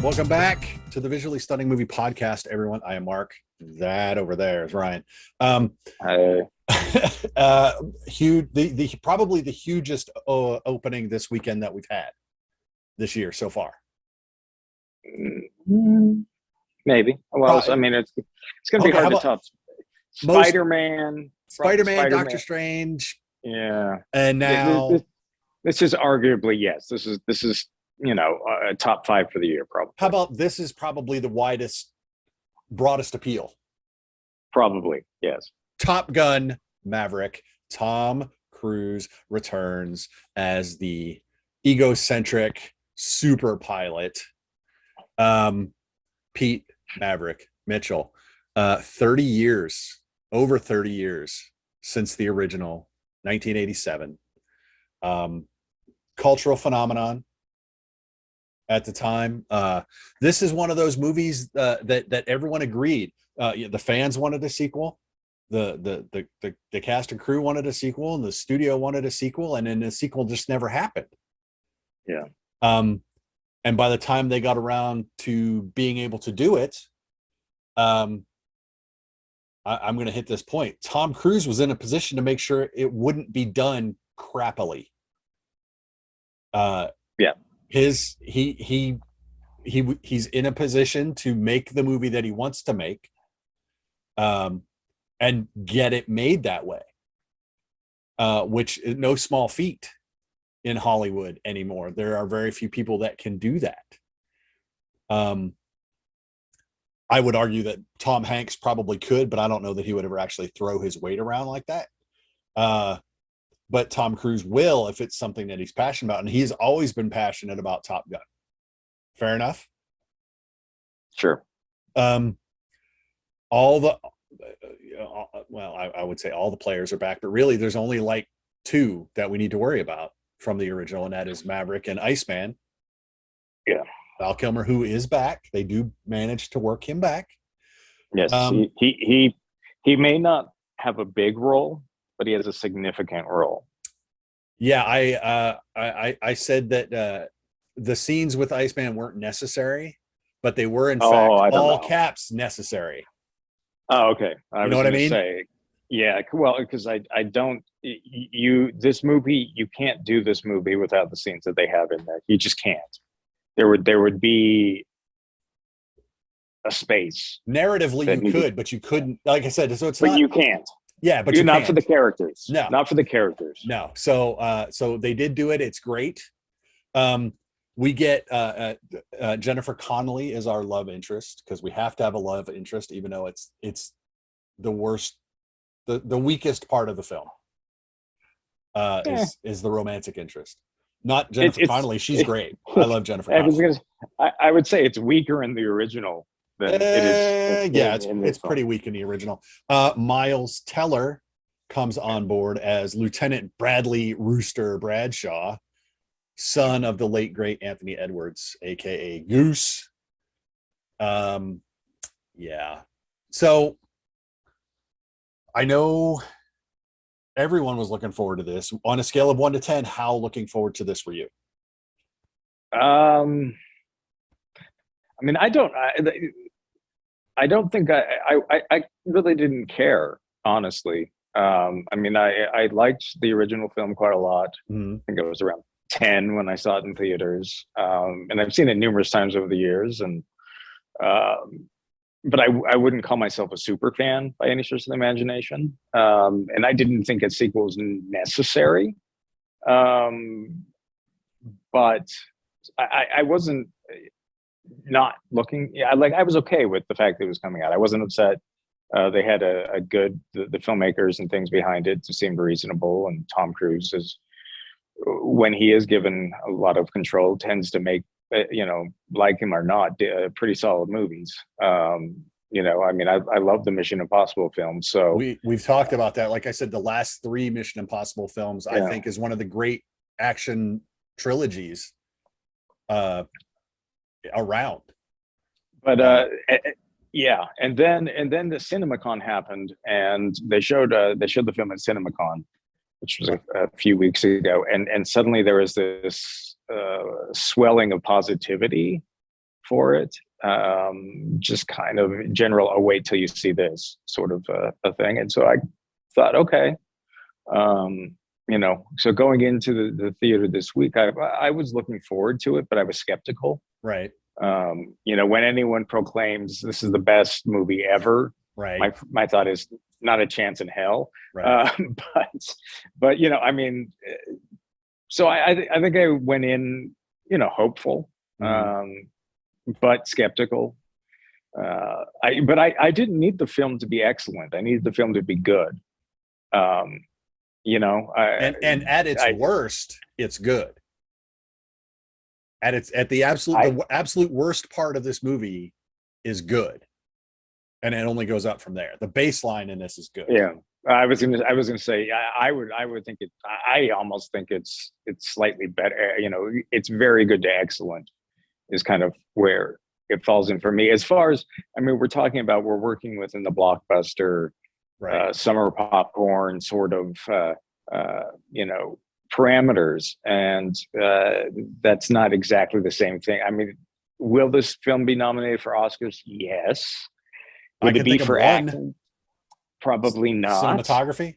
Welcome back to the Visually Stunning Movie Podcast, everyone. I am Mark. That over there is Ryan. Hi. Huge, probably the hugest opening this weekend that we've had this year so far. Maybe. Well, I mean, it's going to be hard to top. Spider-Man, Doctor Strange. Yeah. And now this is arguably, yes. This is a top 5 for the year, probably. How about this is probably the widest, broadest appeal? Probably, yes. Top Gun Maverick. Tom Cruise returns as the egocentric super pilot. Pete Maverick Mitchell. 30 years, over 30 years since the original, 1987. Cultural phenomenon at the time. This is one of those movies that everyone agreed. The fans wanted a sequel. The cast and crew wanted a sequel, and the studio wanted a sequel, and then the sequel just never happened. Yeah. And by the time they got around to being able to do it, I'm going to hit this point. Tom Cruise was in a position to make sure it wouldn't be done crappily. Yeah. He's in a position to make the movie that he wants to make, and get it made that way, which is no small feat in Hollywood anymore. There are very few people that can do that. I would argue that Tom Hanks probably could, but I don't know that he would ever actually throw his weight around like that. But Tom Cruise will, if it's something that he's passionate about, and he's always been passionate about Top Gun. Fair enough? Sure. I would say all the players are back, but really there's only like 2 that we need to worry about from the original, and that is Maverick and Iceman. Yeah. Val Kilmer, who is back. They do manage to work him back. Yes. He may not have a big role, but he has a significant role. Yeah, I said that the scenes with Iceman weren't necessary, but they were in fact all caps necessary. Oh, okay. You know what I mean? Say, yeah. Well, because I don't. This movie, you can't do this movie without the scenes that they have in there. You just can't. There would be a space. Narratively, you could, but you couldn't. Like I said, so it's but not. You can't. Yeah, but you're not for the characters. No, not for the characters. No. So they did do it. It's great. We get Jennifer Connelly as our love interest, because we have to have a love interest, even though it's the worst, the weakest part of the film. Is the romantic interest. Not Jennifer Connelly. She's great. I love Jennifer Connelly. I would say it's weaker in the original than it is. It's pretty weak in the original. Miles Teller comes on board as Lieutenant Bradley Rooster Bradshaw, son of the late great Anthony Edwards, aka Goose. Yeah. So I know everyone was looking forward to this. On a scale of 1 to 10, how looking forward to this were you? I mean, I don't think I really didn't care, honestly. I mean, I liked the original film quite a lot. Mm-hmm. I think it was around 10 when I saw it in theaters. And I've seen it numerous times over the years. And but I wouldn't call myself a super fan by any stretch of the imagination. And I didn't think a sequel was necessary. But I wasn't not looking. I was okay with the fact that it was coming out. I wasn't upset. They had a good, the filmmakers and things behind it seemed reasonable. And Tom Cruise is, when he is given a lot of control, tends to make, like him or not, pretty solid movies. I mean, I love the Mission Impossible films. So we've talked about that. Like I said, the last 3 Mission Impossible films, I think, is one of the great action trilogies around. But yeah, and then the CinemaCon happened, and they showed the film at CinemaCon, which was a few weeks ago, and suddenly there was this swelling of positivity for it. Just kind of general, oh, wait till you see this sort of a thing. And so I thought, okay, so going into the theater this week, I was looking forward to it, but I was skeptical. Right. When anyone proclaims this is the best movie ever, Right. my thought is not a chance in hell. Right. But so I think I went in, hopeful, but skeptical. I didn't need the film to be excellent. I needed the film to be good. And at its worst, it's good. At the absolute worst part of this movie is good, and it only goes up from there. The baseline in this is good. Yeah, I was gonna say I would think it. I almost think it's slightly better. It's very good to excellent is kind of where it falls in for me. As far as we're working within the blockbuster, right, summer popcorn sort of parameters, and that's not exactly the same thing. Will this film be nominated for Oscars? Yes. Would it be for acting? Probably not. Cinematography?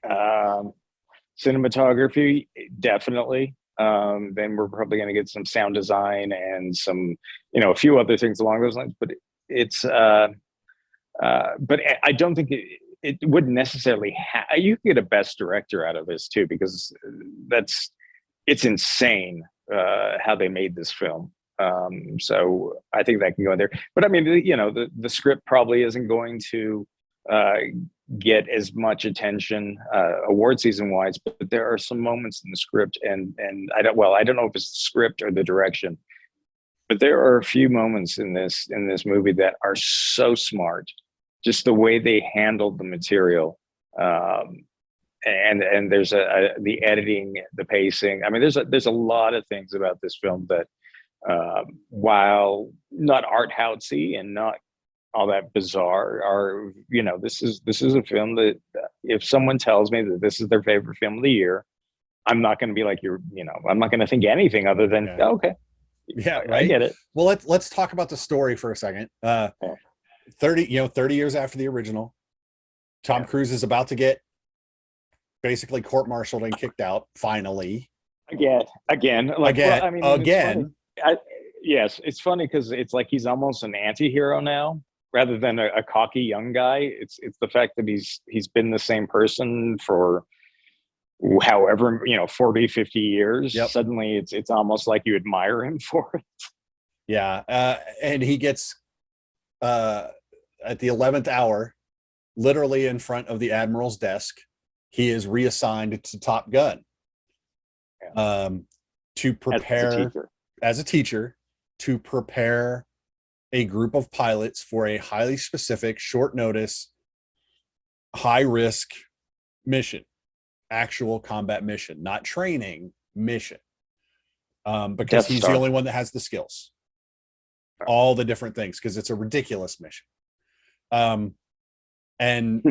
Cinematography, definitely. Then we're probably going to get some sound design and some, a few other things along those lines. But but I don't think it wouldn't necessarily you could get a best director out of this too, because it's insane how they made this film. So I think that can go in there. But the script probably isn't going to get as much attention award season wise, but there are some moments in the script, and I don't know if it's the script or the direction, but there are a few moments in this movie that are so smart, just the way they handled the material, and there's the editing, the pacing. There's a lot of things about this film that, while not art housey and not all that bizarre, are this is a film that if someone tells me that this is their favorite film of the year, I'm not going to be like I'm not going to think anything other than okay, yeah, right. I get it. Well, let's talk about the story for a second. 30 years after the original, Tom Cruise is about to get basically court-martialed and kicked out finally. Again. Yes, it's funny because it's like he's almost an anti-hero now rather than a cocky young guy. It's the fact that he's been the same person for however 40, 50 years. Yep. Suddenly it's almost like you admire him for it. Yeah, and he gets at the 11th hour, literally in front of the admiral's desk, he is reassigned to Top Gun, to prepare as a teacher to prepare a group of pilots for a highly specific, short notice, high risk mission, actual combat mission, not training mission, because he's the only one that has the skills, all the different things, because it's a ridiculous mission. And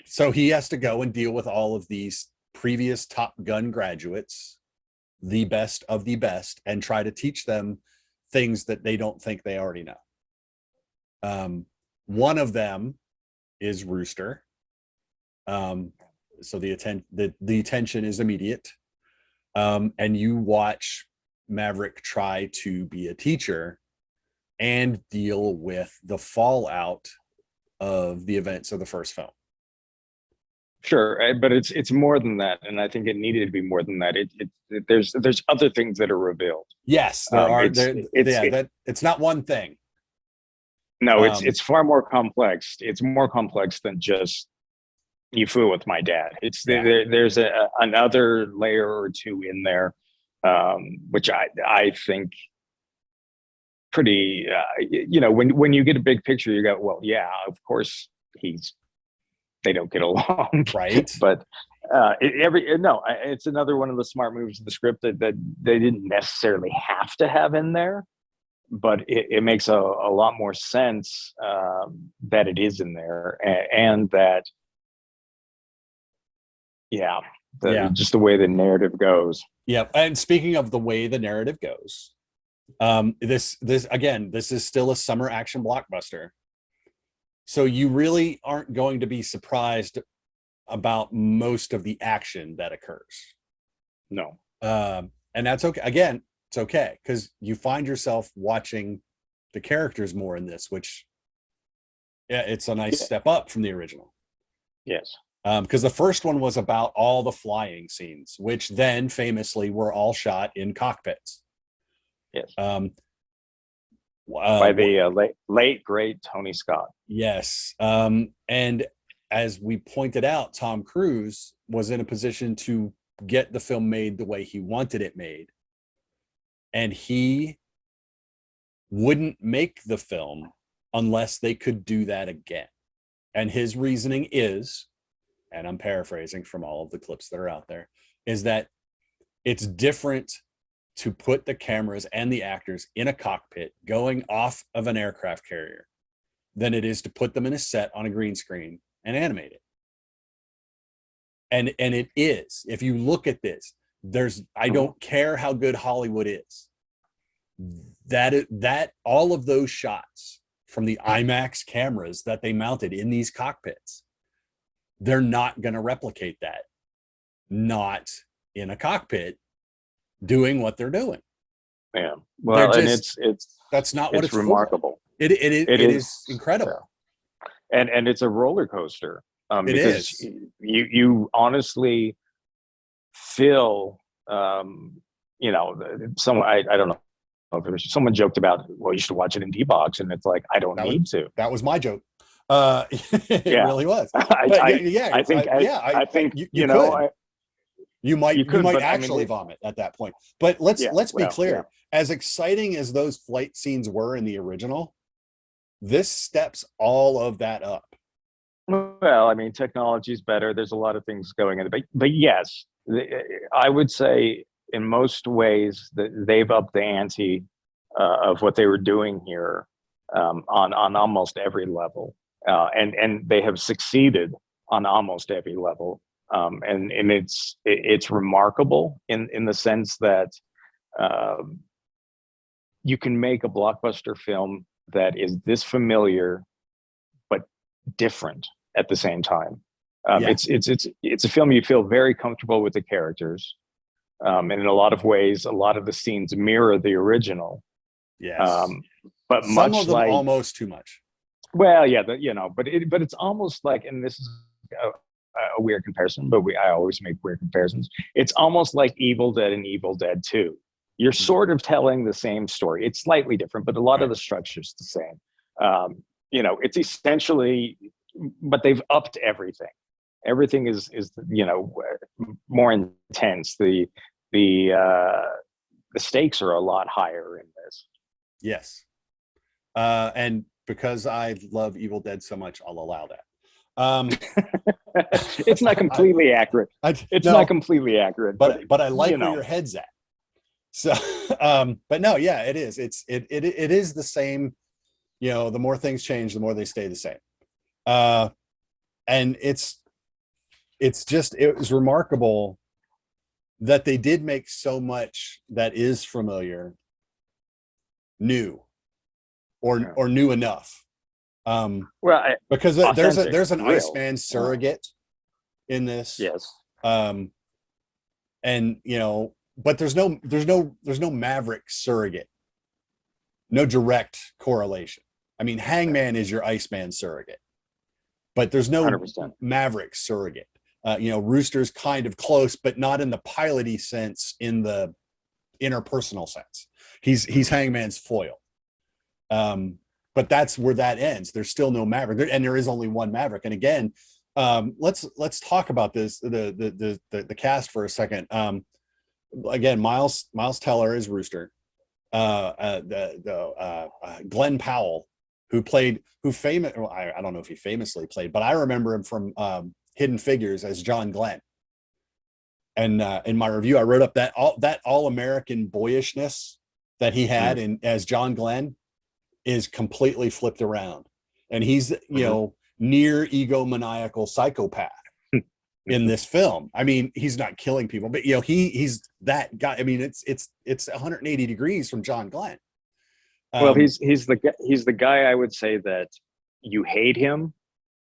so he has to go and deal with all of these previous Top Gun graduates, the best of the best, and try to teach them things that they don't think they already know. One of them is Rooster. So the attention is immediate. And you watch Maverick try to be a teacher and deal with the fallout of the events of the first film. Sure, but it's more than that, and I think it needed to be more than that. There's other things that are revealed. Yes, there are. It's not one thing. No, it's far more complex. It's more complex than just you flew with my dad. There's another layer or two in there, which I think pretty. When you get a big picture, you go, well, yeah, of course they don't get along, right? But it's another one of the smart moves of the script that they didn't necessarily have to have in there, but it makes a lot more sense that it is in there, and that just the way the narrative goes. Yeah, and speaking of the way the narrative goes, This again, this is still a summer action blockbuster. So you really aren't going to be surprised about most of the action that occurs. No. And that's okay. Again, it's okay because you find yourself watching the characters more in this, which yeah, it's a nice step up from the original. Yes. Because the first one was about all the flying scenes, which then famously were all shot in cockpits. Yes. By the late great Tony Scott. Yes. And as we pointed out, Tom Cruise was in a position to get the film made the way he wanted it made. And he wouldn't make the film unless they could do that again. And his reasoning is, and I'm paraphrasing from all of the clips that are out there, is that it's different to put the cameras and the actors in a cockpit going off of an aircraft carrier than it is to put them in a set on a green screen and animate it. And it is. If you look at this, I don't care how good Hollywood is. That all of those shots from the IMAX cameras that they mounted in these cockpits, they're not going to replicate that. Not in a cockpit doing what they're doing. Yeah. Well, just, and it's that's not what it's remarkable. For. It is incredible. Yeah. And it's a roller coaster. Because you honestly feel you know, I don't know if someone joked about, well, you should watch it in D-Box, and it's like, I don't need to. That was my joke. It really was. I think you know, you might actually vomit at that point. But let's be clear. Yeah. As exciting as those flight scenes were in the original, this steps all of that up. Well, I mean, technology is better. There's a lot of things going in, but yes, I would say in most ways that they've upped the ante of what they were doing here on almost every level, and they have succeeded on almost every level. And it's remarkable in the sense that you can make a blockbuster film that is this familiar but different at the same time. It's a film you feel very comfortable with the characters, and in a lot of ways, a lot of the scenes mirror the original. Yes, but some much of them like almost too much. Well, yeah, but it's almost like, and this is a weird comparison, but I always make weird comparisons. It's almost like Evil Dead and Evil Dead 2. You're sort of telling the same story. It's slightly different, but a lot of the structure's the same. It's essentially, but they've upped everything. Everything is more intense. The stakes are a lot higher in this. Yes, and because I love Evil Dead so much, I'll allow that. It's not completely accurate. Not completely accurate, but I like where your head's at. So, but no, yeah, it is. It is the same. The more things change, the more they stay the same. And it was remarkable that they did make so much that is familiar new or new enough. Because there's an real Iceman surrogate in this. Yes. And but there's no Maverick surrogate. No direct correlation. I mean, Hangman is your Iceman surrogate, but there's no 100%. Maverick surrogate. Rooster's kind of close, but not in the piloty sense, in the interpersonal sense. He's Hangman's foil. But that's where that ends. There's still no Maverick, and there is only one Maverick. And again, let's talk about this the cast for a second. Again, Miles Teller is Rooster. Glenn Powell, I don't know if he famously played, but I remember him from Hidden Figures as John Glenn. And in my review, I wrote up that all-American boyishness that he had as John Glenn is completely flipped around, and he's near egomaniacal psychopath. in this film. I mean, he's not killing people, but you know, he's that guy. I mean, it's 180 degrees from John Glenn. Well, he's the guy I would say that you hate him,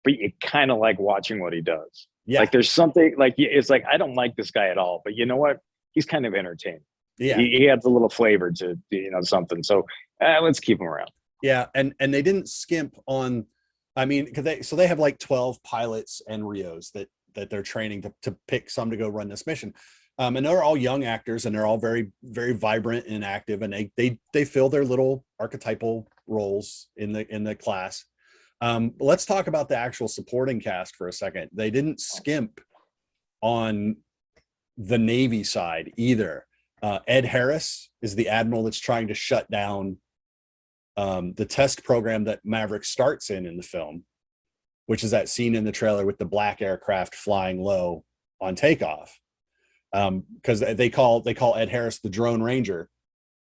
but you kind of like watching what he does. Yeah. Like there's something like it's like I don't like this guy at all, but you know what? He's kind of entertaining. Yeah. He adds a little flavor to something. So let's keep him around. Yeah, and they didn't skimp on. I mean, because they have like 12 pilots and Rios that they're training to pick some to go run this mission. And they're all young actors, and they're all very, very vibrant and active, and they fill their little archetypal roles in the class. Let's talk about the actual supporting cast for a second. They didn't skimp on the Navy side either. Ed Harris is the admiral that's trying to shut down the test program that Maverick starts in the film, which is that scene in the trailer with the black aircraft flying low on takeoff. Because they call Ed Harris the drone ranger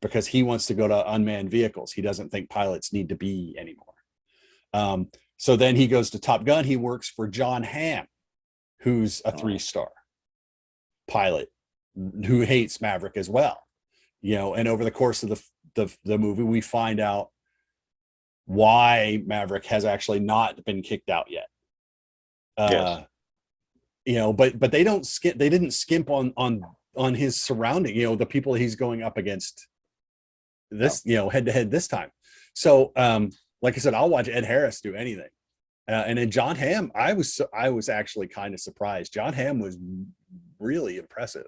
because he wants to go to unmanned vehicles. He doesn't think pilots need to be anymore. So then he goes to Top Gun. He works for Jon Hamm, who's a 3-star pilot who hates Maverick as well. You know, and over the course of the movie, we find out why Maverick has actually not been kicked out yet. Yes. You know, but they didn't skimp on his surrounding, you know, the people he's going up against this, you know, head to head this time. So like I said, I'll watch Ed Harris do anything. And then Jon Hamm, I was actually kind of surprised. Jon Hamm was really impressive.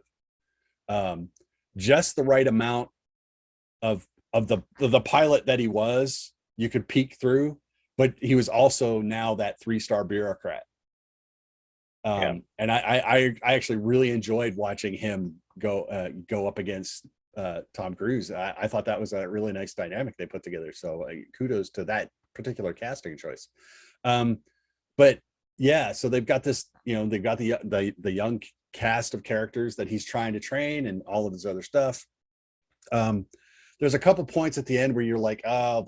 Just the right amount of the pilot that he was, you could peek through, but he was also now that 3-star bureaucrat. And I actually really enjoyed watching him go up against Tom Cruise. I thought that was a really nice dynamic they put together. So kudos to that particular casting choice. But yeah, so they've got this, you know, they've got the young cast of characters that he's trying to train and all of this other stuff. There's a couple points at the end where you're like, oh,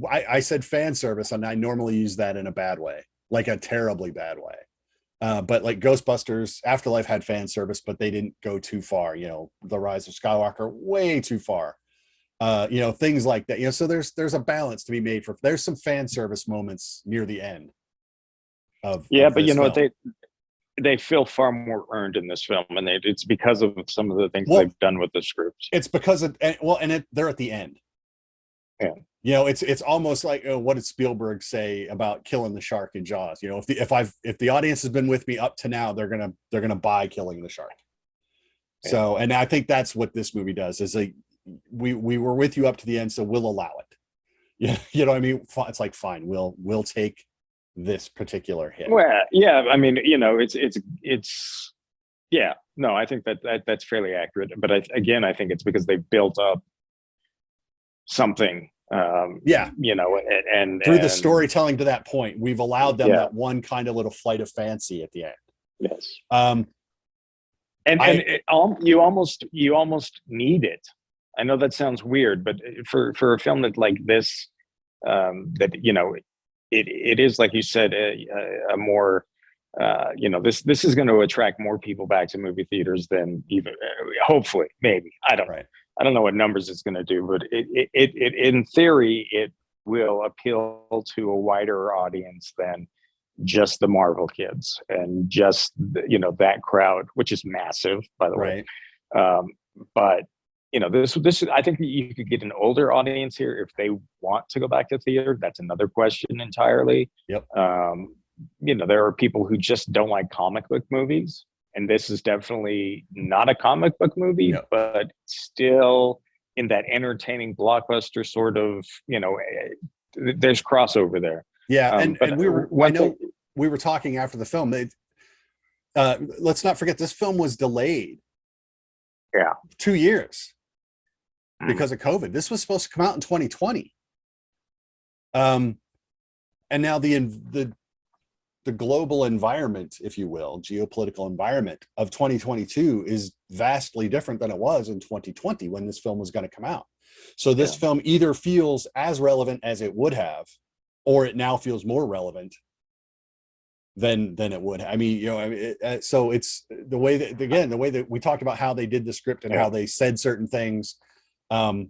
I said fan service, and I normally use that in a bad way, like a terribly bad way. But like Ghostbusters Afterlife had fan service, but they didn't go too far. You know, The Rise of Skywalker, way too far. You know, things like that. You know, so there's a balance to be made for. There's some fan service moments near the end of but you know film. they feel far more earned in this film, and it's because of some of the things they've done with the scripts. It's because of they're at the end. Yeah. You know, it's almost like, what did Spielberg say about killing the shark in Jaws? You know, if the audience has been with me up to now, they're gonna buy killing the shark. Yeah. So, and I think that's what this movie does. Is like we were with you up to the end, so we'll allow it. Yeah, you know what I mean? It's like, fine, we'll take this particular hit. Well, yeah, I mean, you know, it's yeah, no, I think that's fairly accurate. But I think it's because they built up something. You know, and through the storytelling to that point, we've allowed them that one kind of little flight of fancy at the end. Yes. You almost need it. I know that sounds weird, but for a film that like this, that, you know, it is, like you said, a more, you know, this is going to attract more people back to movie theaters than even, hopefully, maybe. I don't know what numbers it's going to do, but it in theory, it will appeal to a wider audience than just the Marvel kids and just, you know, that crowd, which is massive, by the way. But you know, this I think you could get an older audience here if they want to go back to theater. That's another question entirely. Yep. You know, there are people who just don't like comic book movies, and this is definitely not a comic book movie, but still in that entertaining blockbuster sort of, you know, there's crossover there. Yeah, and we were talking after the film. Let's not forget, this film was delayed. 2 years because of COVID. This was supposed to come out in 2020. And now the global environment, if you will, geopolitical environment of 2022 is vastly different than it was in 2020 when this film was going to come out. So this film either feels as relevant as it would have, or it now feels more relevant than it would. I mean, you know, I mean, so it's the way that, again, the way that we talked about how they did the script and how they said certain things. You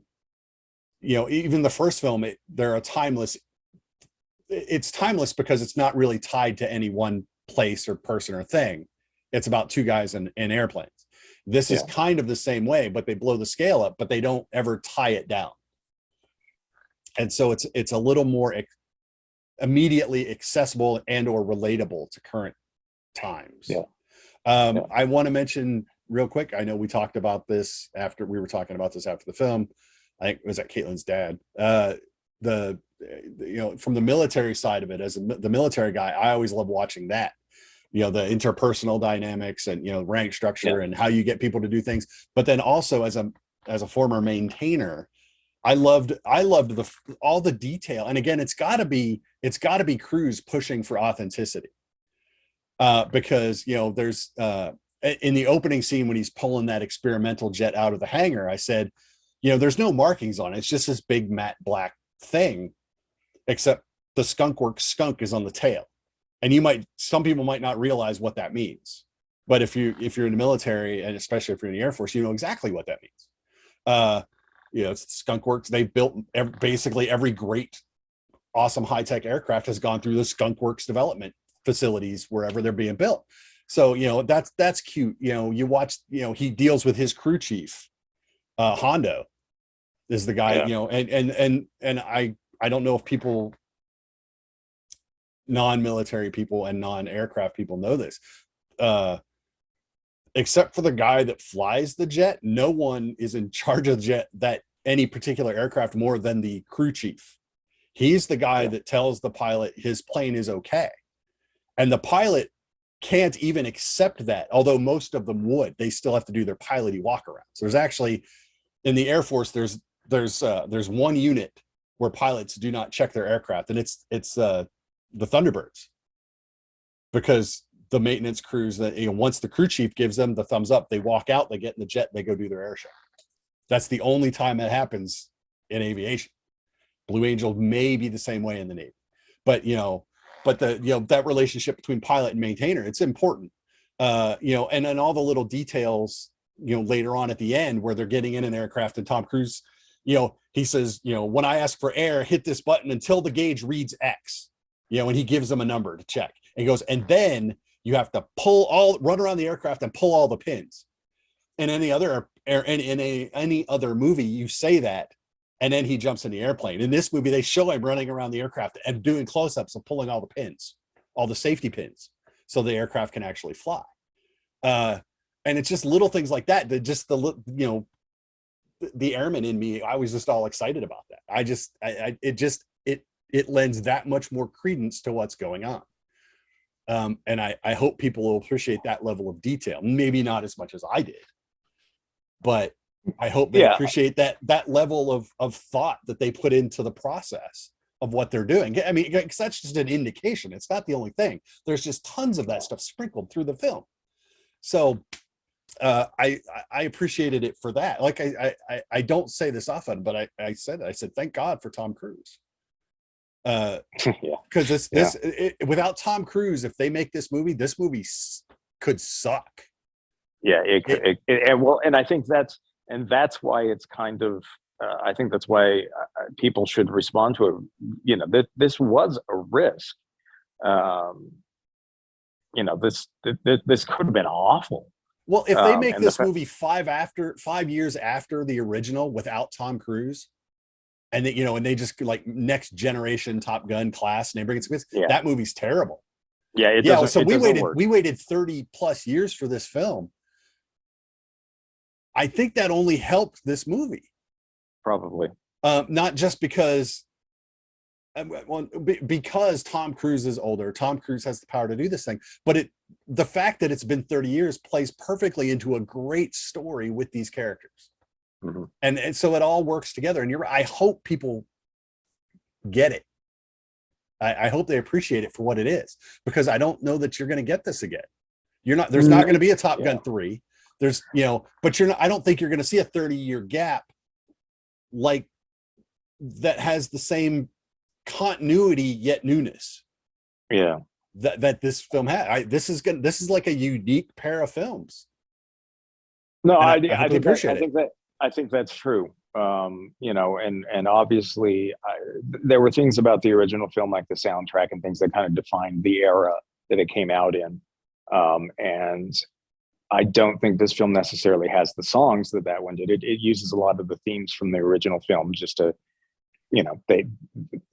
know, even the first film, they're a timeless. It's timeless because it's not really tied to any one place or person or thing. It's about two guys in airplanes. This is kind of the same way, but they blow the scale up, but they don't ever tie it down. And so it's a little more immediately accessible and or relatable to current times. I want to mention real quick, I know we talked about this after we were talking about this after the film. I think it was at Caitlin's dad. The you know, from the military side of it, as the military guy, I always love watching that. You know, the interpersonal dynamics and, you know, rank structure and how you get people to do things. But then also as a former maintainer, I loved all the detail. And again, it's got to be Cruise pushing for authenticity, because, you know, there's in the opening scene when he's pulling that experimental jet out of the hangar, I said, you know, there's no markings on it. It's just this big matte black thing, except the skunk is on the tail. And some people might not realize what that means. But if you're in the military, and especially if you're in the Air Force, you know exactly what that means. You know, it's Skunk Works. They've built basically every great, awesome high-tech aircraft has gone through the Skunk Works development facilities wherever they're being built. So, you know, that's cute. You know, you watch, you know, he deals with his crew chief. Hondo is the guy, you know, and I don't know if people, non-military people and non-aircraft people know this. Except for the guy that flies the jet, no one is in charge of the jet, that any particular aircraft, more than the crew chief. He's the guy that tells the pilot his plane is okay. And the pilot can't even accept that, although most of them would. They still have to do their piloty walk around. So there's actually, in the Air Force, there's one unit where pilots do not check their aircraft, and it's the Thunderbirds, because the maintenance crews that, you know, once the crew chief gives them the thumbs up, they walk out, they get in the jet, they go do their air show. That's the only time that happens in aviation. Blue Angel may be the same way in the Navy, but you know, that relationship between pilot and maintainer, it's important. You know, and then all the little details, you know, later on at the end where they're getting in an aircraft and Tom Cruise, you know, he says, you know, when I ask for air, hit this button until the gauge reads X, you know, and he gives them a number to check. And he goes, and then you have to run around the aircraft and pull all the pins. In any other any other movie, you say that, and then he jumps in the airplane. In this movie, they show him running around the aircraft and doing close-ups of pulling all the pins, all the safety pins, so the aircraft can actually fly. And it's just little things like that that just you know, the airman in me, I was just all excited about that. It lends that much more credence to what's going on. And I hope people will appreciate that level of detail. Maybe not as much as I did, but I hope they appreciate that level of thought that they put into the process of what they're doing. I mean, because that's just an indication. It's not the only thing. There's just tons of that stuff sprinkled through the film. So I appreciated it for that. Like I don't say this often, but I said thank God for Tom Cruise. Because without Tom Cruise, if they make this movie could suck. And I think that's why it's kind of I think that's why people should respond to it. You know, this was a risk. You know, this could have been awful. Well, if they make this movie 5 years after the original without Tom Cruise, and they, you know, and they just like next generation Top Gun class, and they bring it to that movie's terrible. So we waited 30 plus years for this film. I think that only helped this movie. Probably. Not just because Tom Cruise is older. Tom Cruise has the power to do this thing, but the fact that it's been 30 years plays perfectly into a great story with these characters. Mm-hmm. And so it all works together. And I hope people get it. I hope they appreciate it for what it is, because I don't know that you're going to get this again. There's not going to be a Top Gun 3. There's, you know, but I don't think you're going to see a 30-year gap like that has the same continuity yet newness. that this film had. This is like a unique pair of films. No, And I, I I hope you think that appreciate it. I think that's true. You know, and obviously there were things about the original film, like the soundtrack and things that kind of defined the era that it came out in. And I don't think this film necessarily has the songs that one did. It uses a lot of the themes from the original film, just to, you know,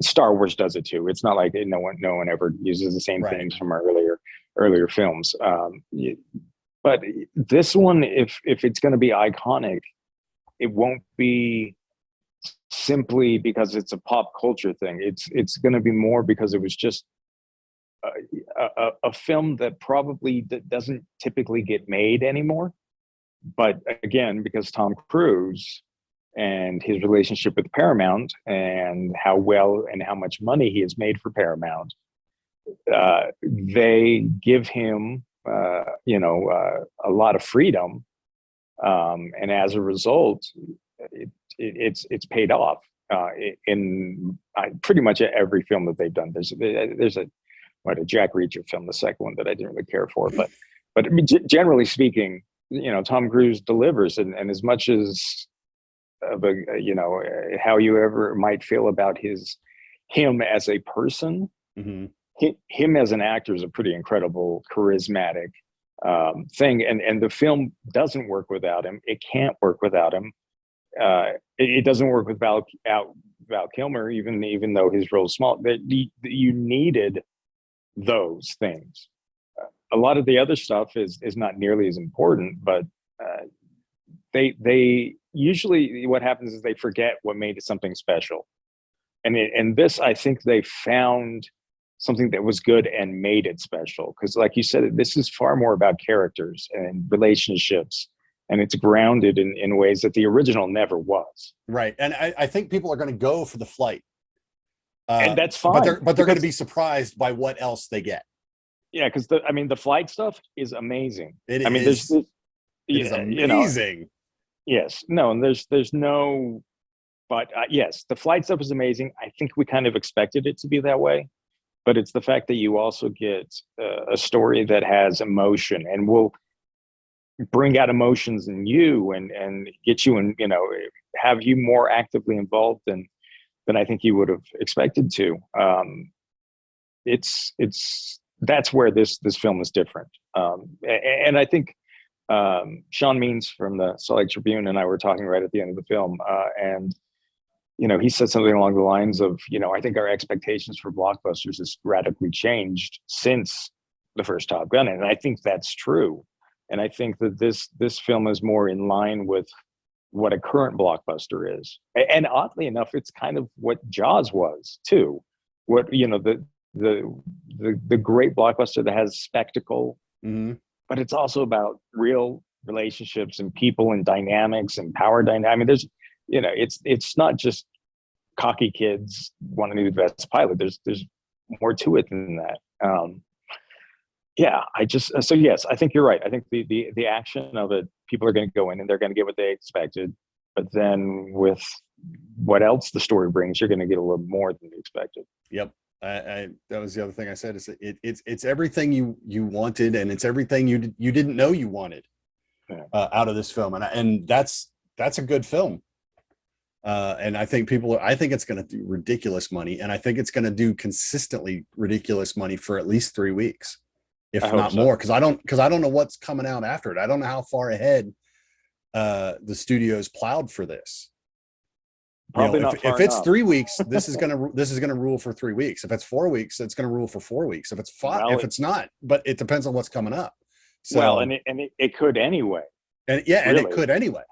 Star Wars does it too. It's not like no one ever uses the same Right. themes from our earlier films. But this one, if it's going to be iconic, it won't be simply because it's a pop culture thing. It's going to be more because it was just a film that probably doesn't typically get made anymore. But again, because Tom Cruise and his relationship with Paramount and how well and how much money he has made for Paramount, they give him, a lot of freedom, and as a result, it's paid off in pretty much every film that they've done. There's a Jack Reacher film, the second one, that I didn't really care for, but I mean, generally speaking, you know, Tom Cruise delivers, and as much as how you ever might feel about him as a person, Mm-hmm. him as an actor is a pretty incredible, charismatic thing, and the film doesn't work without him. It can't work without him. It doesn't work with Val Kilmer, even though his role is small. That you needed those things. A lot of the other stuff is not nearly as important, but they usually, what happens is they forget what made it something special. And this, I think they found something that was good and made it special. Because like you said, this is far more about characters and relationships, and it's grounded in ways that the original never was. Right. And I think people are going to go for the flight. And that's fine. But they're going to be surprised by what else they get. Yeah, because the flight stuff is amazing. It is amazing. You know, yes. No, and there's no, but yes, the flight stuff is amazing. I think we kind of expected it to be that way, but it's the fact that you also get a story that has emotion and will bring out emotions in you and get you, and, you know, have you more actively involved than I think you would have expected to. It's that's where this film is different. And I think Sean Means from the Salt Lake Tribune and I were talking right at the end of the film, and you know, he said something along the lines of, you know, I think our expectations for blockbusters has radically changed since the first Top Gun, and I think that's true. And I think that this film is more in line with what a current blockbuster is. And oddly enough, it's kind of what Jaws was too. What, you know, the great blockbuster that has spectacle, Mm-hmm. but it's also about real relationships and people and dynamics and power dynamics. I mean, there's, you know, it's not just cocky kids wanting to be the best pilot. There's more to it than that. Yeah, so yes, I think you're right. I think the action of it, people are going to go in and they're going to get what they expected, but then with what else the story brings, you're going to get a little more than you expected. Yep. That was the other thing I said. Is it's everything you wanted, and it's everything you didn't know you wanted out of this film, and that's a good film. And I think it's going to do ridiculous money, and I think it's going to do consistently ridiculous money for at least 3 weeks, if not more, because I don't know what's coming out after it. I don't know how far ahead the studios plowed for this. Probably not. If it's 3 weeks, this is gonna rule for 3 weeks. If it's 4 weeks, it's gonna rule for 4 weeks. If it's 5, if it's not, but it depends on what's coming up. So, well, and it could anyway. And yeah, really. And it could anyway.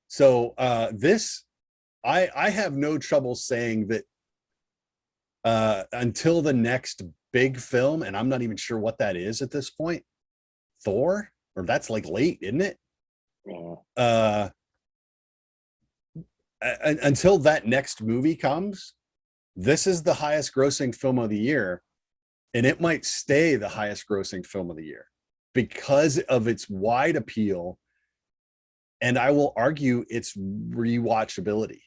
So this, I have no trouble saying that until the next big film, and I'm not even sure what that is at this point, Thor, or that's like late, isn't it? Yeah. Until that next movie comes, this is the highest grossing film of the year, and it might stay the highest grossing film of the year because of its wide appeal, and I will argue its rewatchability.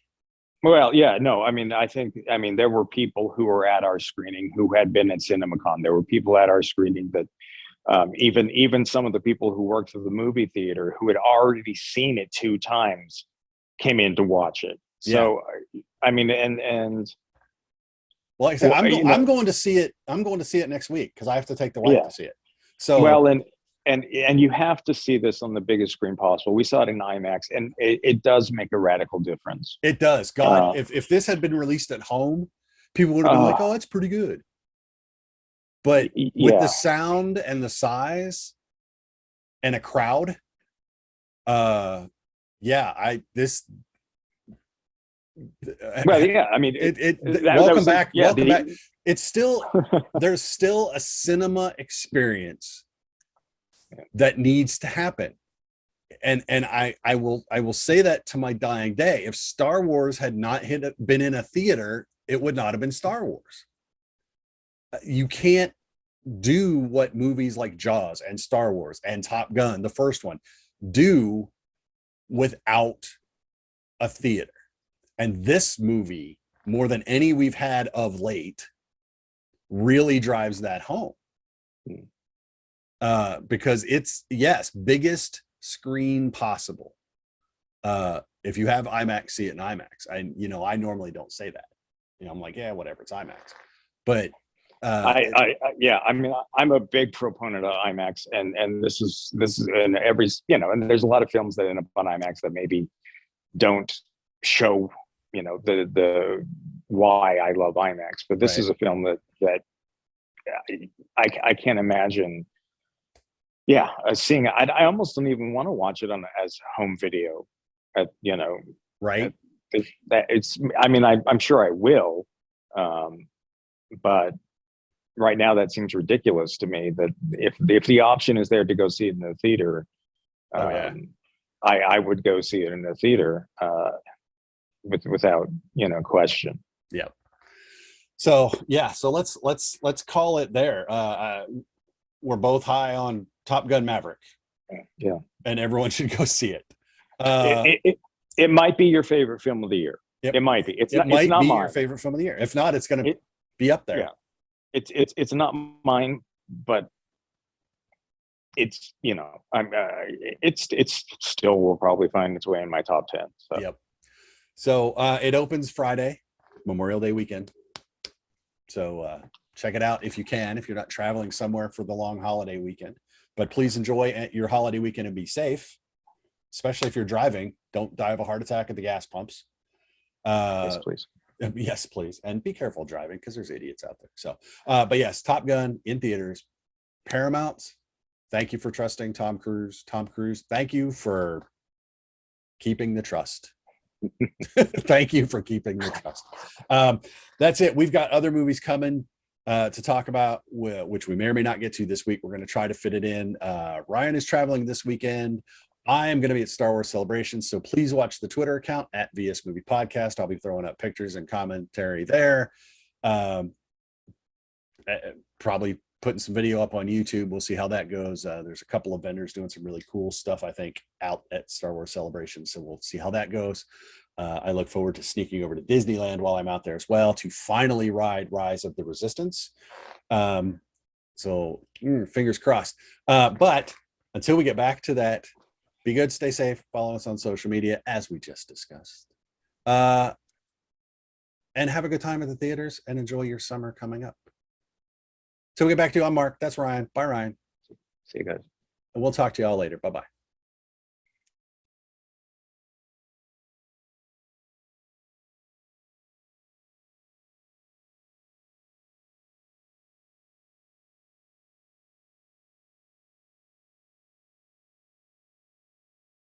Well, yeah, no, I mean, I mean, there were people who were at our screening who had been at CinemaCon. There were people at our screening that even some of the people who worked at the movie theater who had already seen it 2 times came in to watch it. Yeah. So, I mean, and Well, like I said, you I'm know, going to see it. I'm going to see it next week because I have to take the wife yeah. to see it. So Well, and you have to see this on the biggest screen possible. We saw it in IMAX, and it does make a radical difference. it does. God, Uh, if this had been released at home, people would have been like, uh, "Oh, it's pretty good." But with the yeah. sound and the size and a crowd, yeah, I this Well, yeah. I mean, welcome back, yeah. welcome back. It's still there's still a cinema experience that needs to happen. And I will say that to my dying day. If Star Wars had not been in a theater, it would not have been Star Wars. You can't do what movies like Jaws and Star Wars and Top Gun, the first one, do without a theater. And this movie, more than any we've had of late, really drives that home. Because it's, yes, biggest screen possible. If you have IMAX, see it in IMAX. I normally don't say that. I'm like, yeah, whatever, it's IMAX. But yeah, I mean, I'm a big proponent of IMAX, and this is and every, and there's a lot of films that end up on IMAX that maybe don't show, the why I love IMAX, but this is a film that I can't imagine. Yeah, seeing I almost don't even want to watch it as home video, right. It's, I mean, I'm sure I will, but right now that seems ridiculous to me, that if the option is there to go see it in the theater, I would go see it in the theater, without question. Yeah. So yeah, so let's call it there. We're both high on Top Gun Maverick. Yeah, and everyone should go see it. It might be your favorite film of the year. It might be. It's not be mine. Your favorite film of the year. If not, it's going to be up there. Yeah, it's not mine, but it's, it's still will probably find its way in my top 10. So. Yep. So it opens Friday, Memorial Day weekend. So check it out if you can, if you're not traveling somewhere for the long holiday weekend. But please enjoy your holiday weekend and be safe, especially if you're driving. Don't die of a heart attack at the gas pumps. Yes, please. Yes, please. And be careful driving because there's idiots out there. So, but yes, Top Gun in theaters. Paramount, thank you for trusting Tom Cruise. Tom Cruise, thank you for keeping the trust. Thank you for keeping the trust. That's it. We've got other movies coming to talk about, which we may or may not get to this week. We're going to try to fit it in. Ryan is traveling this weekend. I am going to be at Star Wars Celebration, so please watch the Twitter account at VS Movie Podcast. I'll be throwing up pictures and commentary there. Probably putting some video up on YouTube. We'll see how that goes. There's a couple of vendors doing some really cool stuff, I think, out at Star Wars Celebration, so we'll see how that goes. I look forward to sneaking over to Disneyland while I'm out there as well to finally ride Rise of the Resistance. So fingers crossed. But until we get back to that, be good, stay safe, follow us on social media as we just discussed. And have a good time at the theaters and enjoy your summer coming up. So we get back to you. I'm Mark. That's Ryan. Bye, Ryan. See you guys. And we'll talk to you all later. Bye-bye.